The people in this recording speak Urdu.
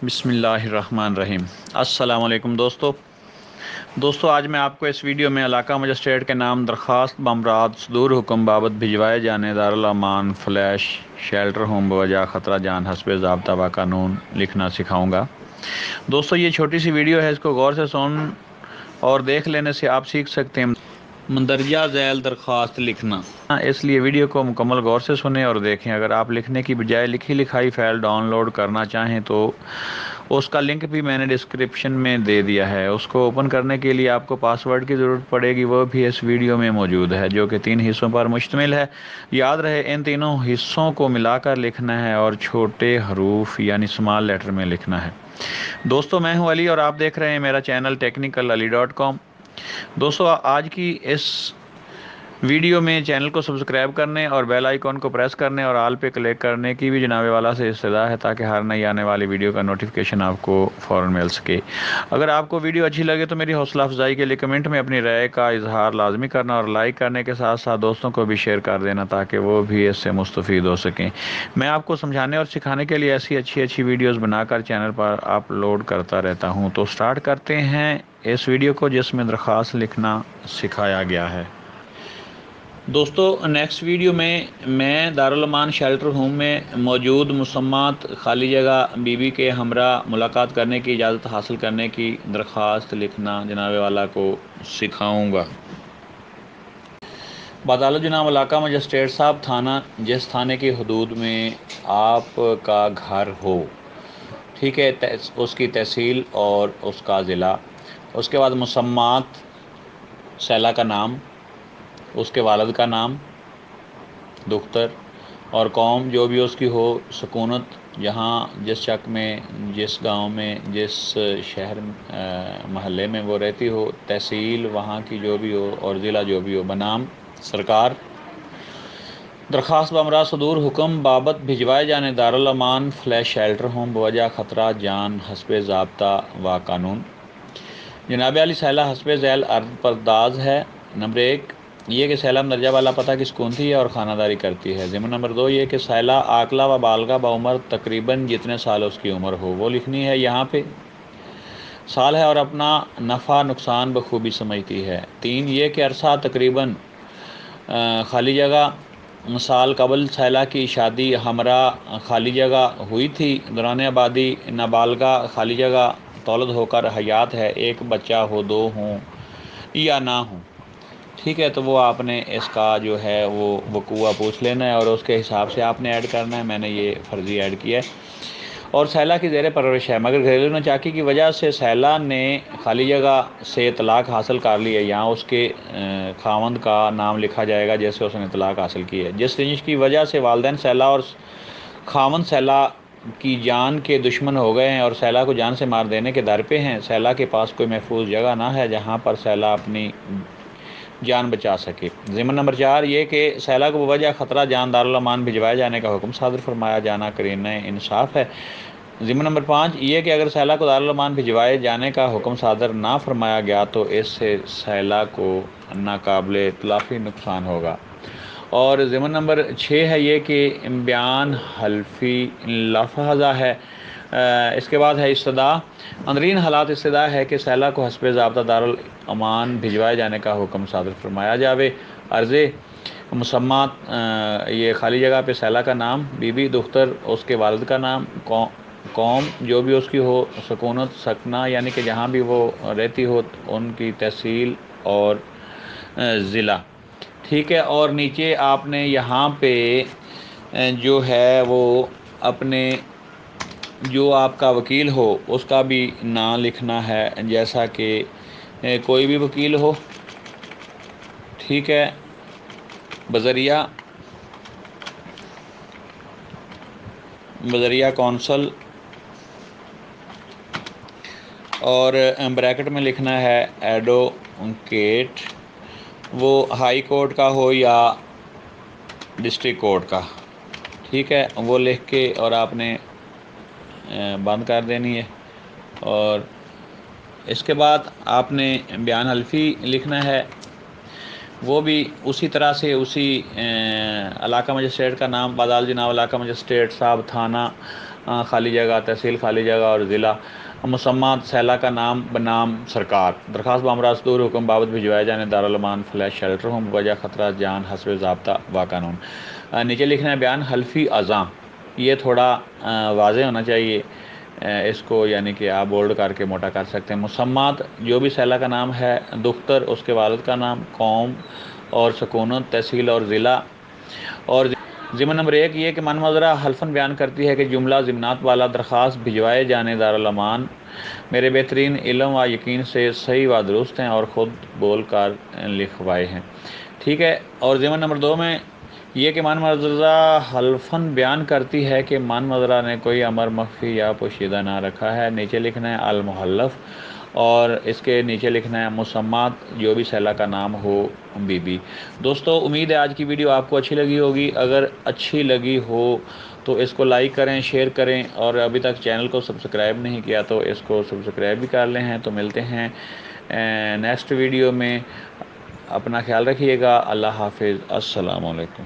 بسم اللہ الرحمن الرحیم۔ السلام علیکم دوستو آج میں آپ کو اس ویڈیو میں علاقہ مجسٹریٹ کے نام درخواست بامراض صدور حکم بابت بھجوائے جانے دارالامان فلیش شیلٹر ہوم بوجہ خطرہ جان حسب ضابطہ و قانون لکھنا سکھاؤں گا۔ دوستو یہ چھوٹی سی ویڈیو ہے، اس کو غور سے سن اور دیکھ لینے سے آپ سیکھ سکتے ہیں مندرجہ ذیل درخواست لکھنا، اس لیے ویڈیو کو مکمل غور سے سنیں اور دیکھیں۔ اگر آپ لکھنے کی بجائے لکھی لکھائی فائل ڈاؤن لوڈ کرنا چاہیں تو اس کا لنک بھی میں نے ڈسکرپشن میں دے دیا ہے۔ اس کو اوپن کرنے کے لیے آپ کو پاسورڈ کی ضرورت پڑے گی، وہ بھی اس ویڈیو میں موجود ہے، جو کہ 3 حصوں پر مشتمل ہے۔ یاد رہے ان تینوں حصوں کو ملا کر لکھنا ہے اور چھوٹے حروف یعنی اسمال لیٹر میں لکھنا ہے۔ دوستو میں ہوں علی اور آپ دیکھ رہے ہیں میرا چینل technicalali.com۔ دوستو آج کی اس ویڈیو میں چینل کو سبسکرائب کرنے اور بیل آئیکن کو پریس کرنے اور آل پہ کلک کرنے کی بھی جناب والا سے استدعا ہے، تاکہ ہر نئی آنے والی ویڈیو کا نوٹیفیکیشن آپ کو فوراً مل سکے۔ اگر آپ کو ویڈیو اچھی لگے تو میری حوصلہ افزائی کے لیے کمنٹ میں اپنی رائے کا اظہار لازمی کرنا اور لائک کرنے کے ساتھ ساتھ دوستوں کو بھی شیئر کر دینا، تاکہ وہ بھی اس سے مستفید ہو سکیں۔ میں آپ کو سمجھانے اور سکھانے کے لیے ایسی اچھی ویڈیوز بنا کر چینل پر اپلوڈ کرتا رہتا ہوں۔ تو سٹارٹ کرتے ہیں اس ویڈیو کو، جس میں درخواست لکھنا سکھایا گیا ہے۔ دوستو نیکسٹ ویڈیو میں دارالامان شیلٹر ہوم میں موجود مسمات خالی جگہ بی بی کے ہمراہ ملاقات کرنے کی اجازت حاصل کرنے کی درخواست لکھنا جناب والا کو سکھاؤں گا۔ بدالت جناب علاقہ مجسٹریٹ صاحب، تھانہ جس تھانے کی حدود میں آپ کا گھر ہو، ٹھیک ہے، اس کی تحصیل اور اس کا ضلع، اس کے بعد مسمات، سیلہ کا نام، اس کے والد کا نام، دختر اور قوم جو بھی اس کی ہو، سکونت جہاں جس شک میں، جس گاؤں میں، جس شہر محلے میں وہ رہتی ہو، تحصیل وہاں کی جو بھی ہو اور ضلع جو بھی ہو، بنام سرکار۔ درخواست بامراض صدور حکم بابت بھجوائے جانے دارالامان فلیش شیلٹر ہوم بوجہ خطرہ جان حسب ضابطہ و قانون۔ جناب علی سیلہ حسب ذیل عرض پرداز ہے۔ نمبر 1 یہ کہ سیلہ مندرجہ والا پتہ کی سکونتی ہے اور خانہ داری کرتی ہے۔ ضمن نمبر 2 یہ کہ سیلہ عاقلہ و بالغہ بعمر تقریباً جتنے سال اس کی عمر ہو وہ لکھنی ہے، یہاں پہ سال ہے، اور اپنا نفع نقصان بخوبی سمجھتی ہے۔ 3 یہ کہ عرصہ تقریباً خالی جگہ سال قبل سیلہ کی شادی ہمراہ خالی جگہ ہوئی تھی، دوران آبادی نابالغہ خالی جگہ تولد ہو کر حیات ہے، ایک بچہ ہو، 2 ہوں یا نہ ہوں، ٹھیک ہے، تو وہ آپ نے اس کا جو ہے وہ وقوع پوچھ لینا ہے اور اس کے حساب سے آپ نے ایڈ کرنا ہے۔ میں نے یہ فرضی ایڈ کیا ہے۔ اور سیلہ کی زیر پرورش ہے، مگر گھریلو ناچاکی کی وجہ سے سیلہ نے خالی جگہ سے طلاق حاصل کر لی ہے، یہاں اس کے خاوند کا نام لکھا جائے گا جیسے اس نے طلاق حاصل کی ہے۔ جس رنجش کی وجہ سے والدین سیلہ اور خاوند سیلہ کی جان کے دشمن ہو گئے ہیں اور سیلہ کو جان سے مار دینے کے در پہ ہیں، سیلہ کے پاس کوئی محفوظ جگہ نہ ہے جہاں پر سیلہ اپنی جان بچا سکے۔ ضمن نمبر 4 یہ کہ سیلہ کو بوجہ خطرہ جان دارالامان بھجوائے جانے کا حکم صادر فرمایا جانا قرینہ انصاف ہے۔ ضمن نمبر 5 یہ کہ اگر سیلہ کو دارالامان بھجوائے جانے کا حکم صادر نہ فرمایا گیا تو اس سے سیلہ کو ناقابل تلافی نقصان ہوگا۔ اور ضمن نمبر 6 ہے یہ کہ بیان حلفی لفظہ ہے۔ اس کے بعد ہے استدعا۔ اندرین حالات استدعا ہے کہ سیلہ کو حسب ضابطہ دارالامان بھجوائے جانے کا حکم صادر فرمایا جاوے۔ عرضے مسمات یہ خالی جگہ پہ سیلہ کا نام، بی بی دختر اس کے والد کا نام، قوم جو بھی اس کی ہو، سکونت سکنہ یعنی کہ جہاں بھی وہ رہتی ہو ان کی تحصیل اور ضلع، ٹھیک ہے۔ اور نیچے آپ نے یہاں پہ جو ہے وہ اپنے جو آپ کا وکیل ہو اس کا بھی نام لکھنا ہے، جیسا کہ کوئی بھی وکیل ہو، ٹھیک ہے، بذریعہ کونسل، اور بریکٹ میں لکھنا ہے ایڈوکیٹ، وہ ہائی کورٹ کا ہو یا ڈسٹرکٹ کورٹ کا، ٹھیک ہے، وہ لکھ کے اور آپ نے بند کر دینی ہے۔ اور اس کے بعد آپ نے بیان حلفی لکھنا ہے، وہ بھی اسی طرح سے اسی علاقہ مجسٹریٹ کا نام، بدال جناب علاقہ مجسٹریٹ صاحب، تھانہ خالی جگہ، تحصیل خالی جگہ اور ضلع مسمات سیلہ کا نام بنام سرکار۔ درخواست بامراض صدور حکم بابت بھجوائے جانے دارالامان فلیش شیلٹر ہوں بوجہ خطرات جان حسب ضابطہ و قانون۔ نیچے لکھنا ہے بیان حلفی اذاں، یہ تھوڑا واضح ہونا چاہیے اس کو، یعنی کہ آپ بولڈ کر کے موٹا کر سکتے ہیں۔ مسمات جو بھی سیلہ کا نام ہے، دختر اس کے والد کا نام، قوم اور سکونت، تحصیل اور ضلع۔ اور ضمن نمبر 1 یہ کہ من مضرہ حلفاً بیان کرتی ہے کہ جملہ ضمنات والا درخواست بھجوائے جانے دارالامان میرے بہترین علم و یقین سے صحیح و درست ہیں اور خود بول کر لکھوائے ہیں، ٹھیک ہے۔ اور ضمن نمبر 2 میں یہ کہ من مضرہ حلفاً بیان کرتی ہے کہ من مضرہ نے کوئی امر مخفی یا پوشیدہ نہ رکھا ہے۔ نیچے لکھنا ہے المحلف، اور اس کے نیچے لکھنا ہے مسمات جو بھی سیلہ کا نام ہو بی بی۔ دوستو امید ہے آج کی ویڈیو آپ کو اچھی لگی ہوگی، اگر اچھی لگی ہو تو اس کو لائک کریں، شیئر کریں، اور ابھی تک چینل کو سبسکرائب نہیں کیا تو اس کو سبسکرائب بھی کر لیں ہیں۔ تو ملتے ہیں نیکسٹ ویڈیو میں، اپنا خیال رکھیے گا، اللہ حافظ، السلام علیکم۔